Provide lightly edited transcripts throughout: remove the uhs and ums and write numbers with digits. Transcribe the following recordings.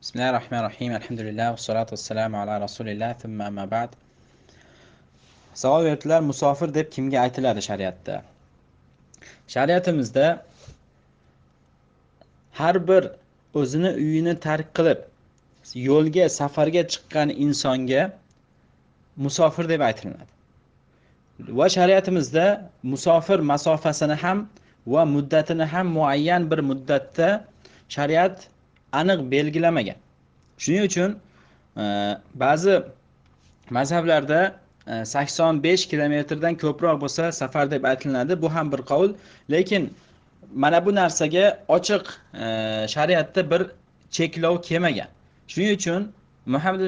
Bismillahirrahmanirrahim. Alhamdulillah va salatu vassalamu ala rasulillah thumma amma ba'd. Savol berdilar, musofir deb kimga aytiladi shariatda? Shariatimizda har bir o'zini uyini tark qilib yo'lga, safarga chiqqan insonga musofir deb aytiladi. Va shariatimizda musofir masofasini ham va muddatini ham muayyan bir muddatda shariat aniq belgilamagan. Shuning uchun ba'zi mazhablarda 85 kilometrdan ko'proq bo'lsa safar deb aytiladi. Bu ham bir qavl, lekin mana bu narsaga ochiq shariatda bir cheklov kelmagan. Shuning uchun Muhammad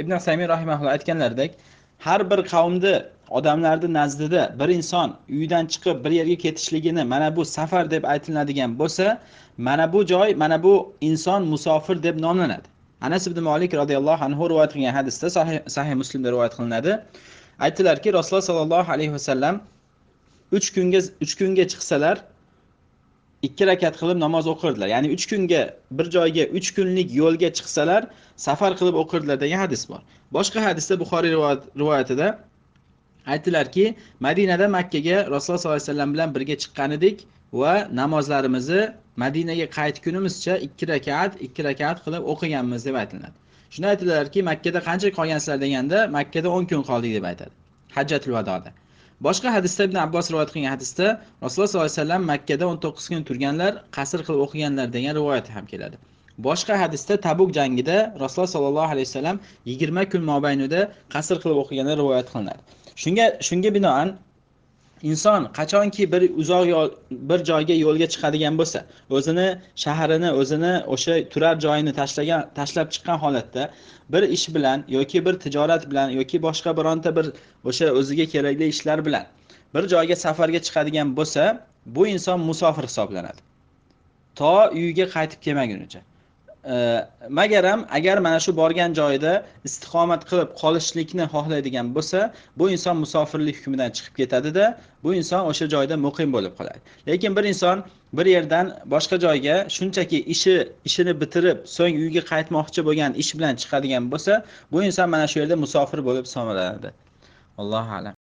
ibn Usaymin rahimahulloh aytganlaridek, har bir qavmni odamlarning nazdida bir inson uydan chiqib bir yerga ketishligini mana bu safar deb aytiladigan bo'lsa, mana bu joy, mana bu inson musofir deb nomlanadi. Anas ibn Malik radhiyallohu anhu rivoyat qilgan hadisda, sahih Muslimda rivoyat qilinadi. Aytdilarki, Rasululloh sallallohu alayhi vasallam 3 kunga chiqsalar 2 rakat qilib namoz o'qirdilar. Ya'ni 3 kunga bir joyga 3 kunlik yo'lga chiqsalar safar qilib o'qirdilar degan hadis bor. Boshqa hadisda Buxoriy rivoyatida aytdilarki, Madinadan Makkaga Rasululloh sollallohu alayhi vasallam bilan birga chiqqan edik va namozlarimizni Madinaga qaytgunimizcha 2 rakat qilib o'qiganmiz deb aytiladi. Shunda aytdilarki, Makkada qancha qolgansizlar deganda, Makkada 10 kun qoldik deb aytadi. Hajjatul vadoda. Boshqa hadisda Ibn Abbos rivoyat qilgan hadisda Rasululloh sollallohu alayhi vasallam Makkada 19 kun turganlar, qasr qilib o'qiganlar degan rivoyat ham keladi. Boshqa hadisda Tabuk jangida Rasululloh sollallohu alayhi vasallam 20 kun mobaynida qasr qilib o'qiganlar rivoyat qilinadi. Shunga binoan inson qachonki bir uzoq bir joyga yo'lga chiqadigan bo'lsa, o'zini shahrini, o'zini o'sha turar joyini tashlab chiqqan holatda bir ish bilan yoki bir tijorat bilan yoki boshqa bironta bir o'sha o'ziga kerakli ishlar bilan bir joyga safarga chiqadigan bo'lsa, bu inson musofir hisoblanadi. To uyiga qaytib kelmagunicha. Magaram agar mana shu borgan joyida istiqomat qilib qolishlikni xohlaydigan bo'lsa, bu inson musofirlik hukmidan chiqib ketadi-da, bu inson o'sha joyda muqim bo'lib qoladi. Lekin bir inson bir yerdan boshqa joyga shunchaki ishini bitirib, so'ng uyiga qaytmoqchi bo'lgan ish bilan chiqadigan bo'lsa, bu inson mana shu yerda musofir bo'lib hisoblanadi. Allohu a'lam.